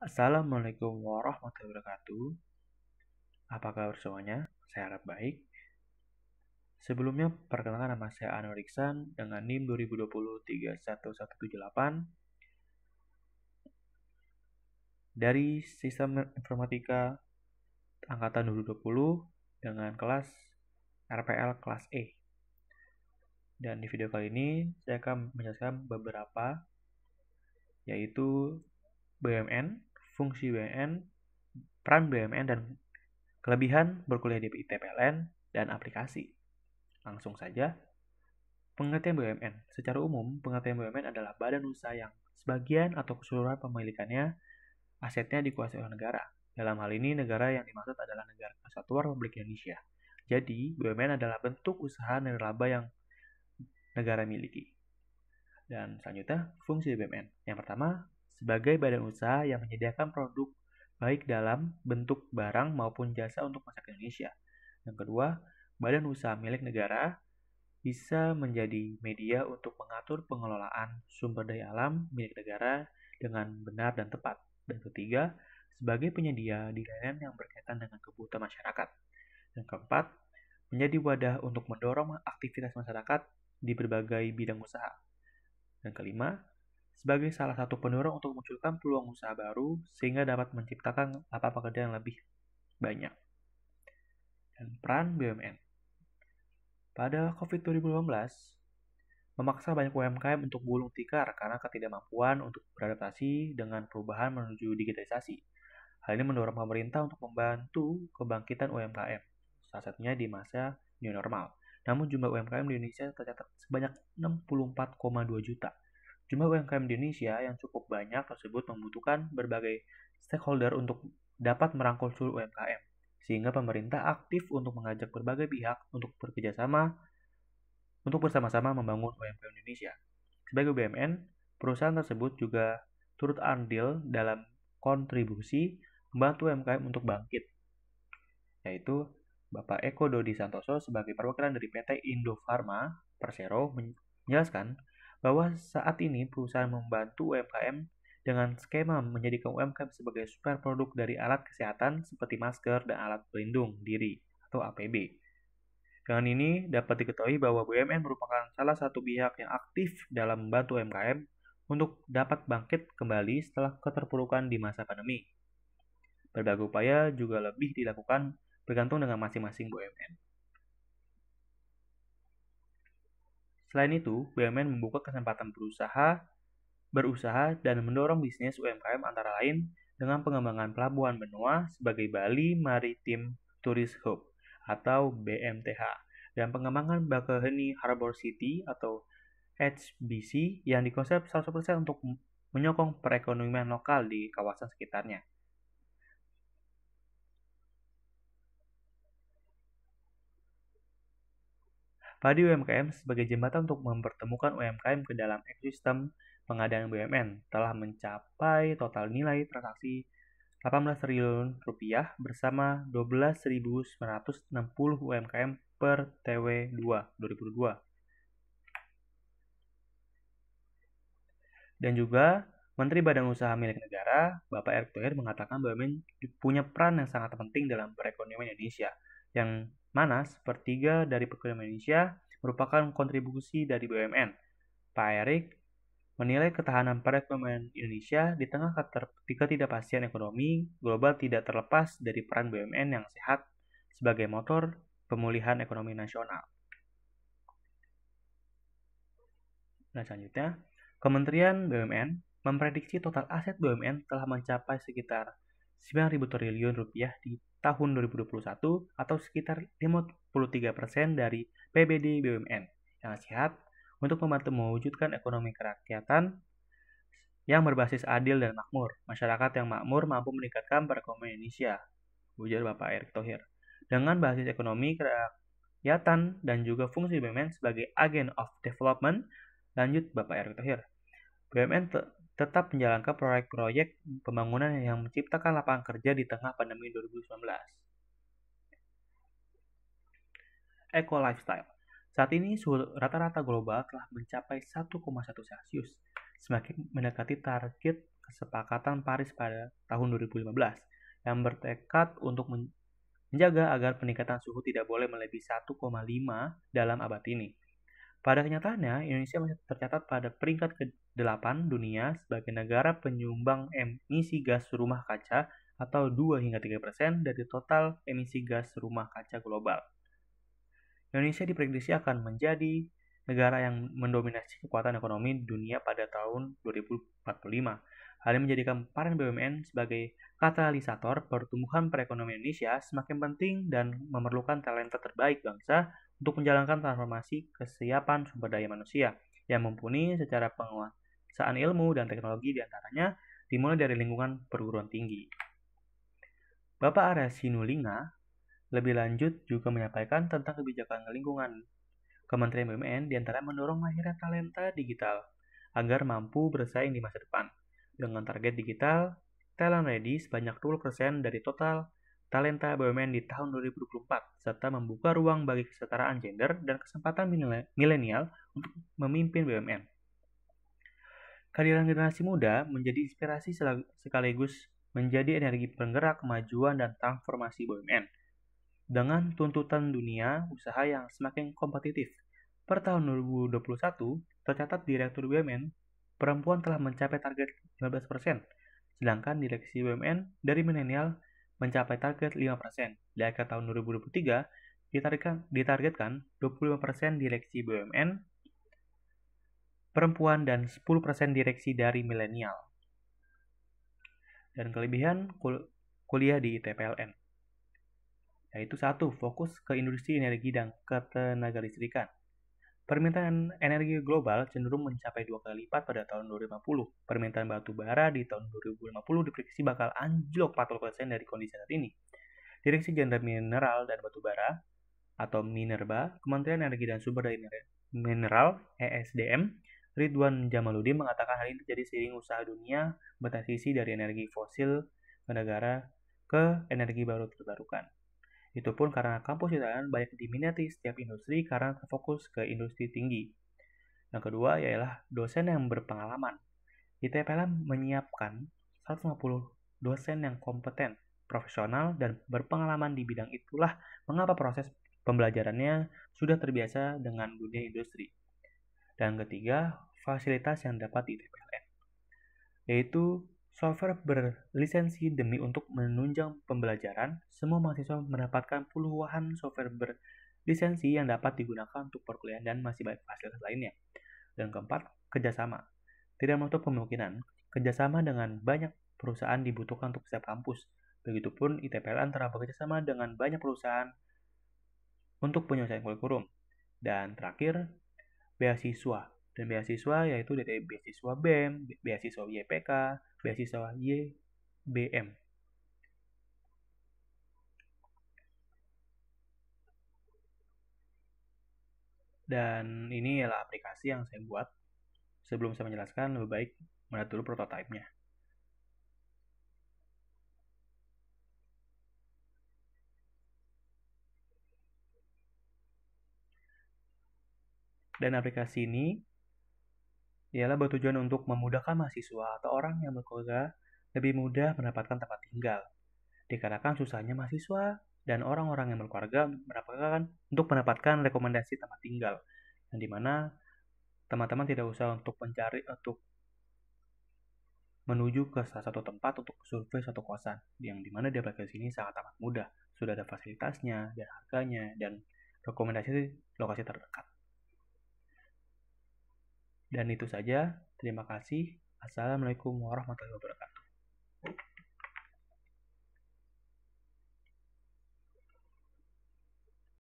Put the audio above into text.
Assalamualaikum warahmatullahi wabarakatuh. Apa kabar semuanya? Saya harap baik. Sebelumnya, perkenalkan nama saya Anwar Iksan dengan NIM 2020-31178 dari Sistem Informatika Angkatan 2020 dengan kelas RPL kelas E. Dan di video kali ini, saya akan menjelaskan beberapa, yaitu BUMN, fungsi BUMN, peran BUMN, dan kelebihan berkuliah di ITPLN, dan aplikasi. Langsung saja. Pengertian BUMN. Secara umum, pengertian BUMN adalah badan usaha yang sebagian atau keseluruhan pemilikannya asetnya dikuasai oleh negara. Dalam hal ini, negara yang dimaksud adalah Negara Kesatuan Republik Indonesia. Jadi, BUMN adalah bentuk usaha nirlaba yang negara miliki. Dan selanjutnya, fungsi BUMN. Yang pertama, sebagai badan usaha yang menyediakan produk baik dalam bentuk barang maupun jasa untuk masyarakat Indonesia. Yang kedua, badan usaha milik negara bisa menjadi media untuk mengatur pengelolaan sumber daya alam milik negara dengan benar dan tepat. Dan ketiga, sebagai penyedia di layanan yang berkaitan dengan kebutuhan masyarakat. Dan keempat, menjadi wadah untuk mendorong aktivitas masyarakat di berbagai bidang usaha. Dan kelima, sebagai salah satu pendorong untuk memunculkan peluang usaha baru sehingga dapat menciptakan lapangan pekerjaan yang lebih banyak. Dan peran BUMN. Pada COVID 2018, memaksa banyak UMKM untuk gulung tikar karena ketidakmampuan untuk beradaptasi dengan perubahan menuju digitalisasi. Hal ini mendorong pemerintah untuk membantu kebangkitan UMKM, salah satunya di masa new normal. Namun jumlah UMKM di Indonesia tercatat sebanyak 64,2 juta. Jumlah UMKM di Indonesia yang cukup banyak tersebut membutuhkan berbagai stakeholder untuk dapat merangkul seluruh UMKM, sehingga pemerintah aktif untuk mengajak berbagai pihak untuk bekerjasama untuk bersama-sama membangun UMKM Indonesia. Sebagai BUMN, perusahaan tersebut juga turut andil dalam kontribusi membantu UMKM untuk bangkit, yaitu Bapak Eko Dodi Santoso sebagai perwakilan dari PT Indofarma Persero menjelaskan bahwa saat ini perusahaan membantu UMKM dengan skema menjadikan UMKM sebagai super produk dari alat kesehatan seperti masker dan alat pelindung diri atau APB. Dengan ini dapat diketahui bahwa BUMN merupakan salah satu pihak yang aktif dalam membantu UMKM untuk dapat bangkit kembali setelah keterpurukan di masa pandemi. Berbagai upaya juga lebih dilakukan bergantung dengan masing-masing BUMN. Selain itu, BUMN membuka kesempatan berusaha dan mendorong bisnis UMKM antara lain dengan pengembangan pelabuhan benua sebagai Bali Maritime Tourist Hub atau BMTH dan pengembangan Bakauheni Harbor City atau HBC yang dikonsep 100% untuk menyokong perekonomian lokal di kawasan sekitarnya. Padi UMKM sebagai jembatan untuk mempertemukan UMKM ke dalam ekosistem pengadaan BUMN telah mencapai total nilai transaksi 18 triliun rupiah bersama 12.960 UMKM per TW2 2022. Dan juga Menteri Badan Usaha Milik Negara, Bapak Erick Thohir mengatakan BUMN punya peran yang sangat penting dalam perekonomian Indonesia, yang mana sepertiga dari perekonomian Indonesia merupakan kontribusi dari BUMN. Pak Erick menilai ketahanan perekonomian Indonesia di tengah ketidakpastian ekonomi global tidak terlepas dari peran BUMN yang sehat sebagai motor pemulihan ekonomi nasional. Dan selanjutnya, Kementerian BUMN memprediksi total aset BUMN telah mencapai sekitar 9.000 triliun rupiah di tahun 2021 atau sekitar 53% dari PBD BUMN yang sehat untuk membantu mewujudkan ekonomi kerakyatan yang berbasis adil dan makmur. Masyarakat yang makmur mampu meningkatkan perekonomian Indonesia, ujar Bapak Erick Thohir. Dengan basis ekonomi kerakyatan dan juga fungsi BUMN sebagai agen of development, lanjut Bapak Erick Thohir. BUMN tetap menjalankan proyek-proyek pembangunan yang menciptakan lapangan kerja di tengah pandemi 2019. Eco Lifestyle. Saat ini suhu rata-rata global telah mencapai 1,1 Celcius, semakin mendekati target Kesepakatan Paris pada tahun 2015 yang bertekad untuk menjaga agar peningkatan suhu tidak boleh melebihi 1,5 dalam abad ini. Pada kenyataannya, Indonesia masih tercatat pada peringkat ke-8 dunia sebagai negara penyumbang emisi gas rumah kaca atau 2 hingga 3% dari total emisi gas rumah kaca global. Indonesia diprediksi akan menjadi negara yang mendominasi kekuatan ekonomi dunia pada tahun 2045. Hal ini menjadikan peran BUMN sebagai katalisator pertumbuhan perekonomian Indonesia semakin penting dan memerlukan talenta terbaik bangsa untuk menjalankan transformasi kesiapan sumber daya manusia yang mumpuni secara penguasaan ilmu dan teknologi diantaranya dimulai dari lingkungan perguruan tinggi. Bapak Arya Sinulinga lebih lanjut juga menyampaikan tentang kebijakan lingkungan Kementerian BUMN diantara mendorong lahirnya talenta digital agar mampu bersaing di masa depan. Dengan target digital, talent ready sebanyak 20% dari total talenta BUMN di tahun 2024, serta membuka ruang bagi kesetaraan gender dan kesempatan milenial untuk memimpin BUMN. Kehadiran generasi muda menjadi inspirasi sekaligus menjadi energi penggerak kemajuan dan transformasi BUMN. Dengan tuntutan dunia usaha yang semakin kompetitif, per tahun 2021 tercatat Direktur BUMN perempuan telah mencapai target 15%, sedangkan direksi BUMN dari milenial mencapai target 5%. Di akhir tahun 2023 ditargetkan 25% direksi BUMN perempuan dan 10% direksi dari milenial. Dan kelebihan kuliah di ITPLN yaitu 1. Fokus ke industri energi dan ketenagalistrikan. Permintaan energi global cenderung mencapai 2 kali lipat pada tahun 2050. Permintaan batu bara di tahun 2050 diprediksi bakal anjlok 40% dari kondisi saat ini. Direksi Jenderal Mineral dan Batu Bara atau Minerba, Kementerian Energi dan Sumber Daya Mineral (ESDM), Ridwan Jamaluddin mengatakan hal ini terjadi seiring usaha dunia bertransisi dari energi fosil ke energi baru terbarukan. Itu pun karena kampus ITPLN banyak diminati setiap industri karena terfokus ke industri tinggi. Yang kedua ialah dosen yang berpengalaman. ITPLN menyiapkan 150 dosen yang kompeten, profesional, dan berpengalaman di bidang itulah mengapa proses pembelajarannya sudah terbiasa dengan dunia industri. Dan ketiga, fasilitas yang dapat di ITPLN, yaitu software berlisensi demi untuk menunjang pembelajaran. Semua mahasiswa mendapatkan puluhan software berlisensi yang dapat digunakan untuk perkuliahan dan masih banyak fasilitas lainnya. Dan keempat, kerjasama. Tidak menutup kemungkinan, kerjasama dengan banyak perusahaan dibutuhkan untuk setiap kampus. Begitupun ITPLN telah bekerjasama dengan banyak perusahaan untuk penyelesaian kurikulum. Dan terakhir, beasiswa. Dan beasiswa yaitu dari beasiswa BEM, beasiswa YPK, beasiswa YBM. Dan ini adalah aplikasi yang saya buat. Sebelum saya menjelaskan, lebih baik melihat dulu prototipenya. Dan aplikasi ini ialah bertujuan untuk memudahkan mahasiswa atau orang yang berkeluarga lebih mudah mendapatkan tempat tinggal. Dikarenakan susahnya mahasiswa dan orang-orang yang berkeluarga untuk mendapatkan rekomendasi tempat tinggal, yang dimana teman-teman tidak usah untuk menuju ke salah satu tempat untuk survei satu kosan, yang dimana di aplikasi ini sangat amat mudah. Sudah ada fasilitasnya dan harganya dan rekomendasi lokasi terdekat. Dan itu saja. Terima kasih. Assalamualaikum warahmatullahi wabarakatuh.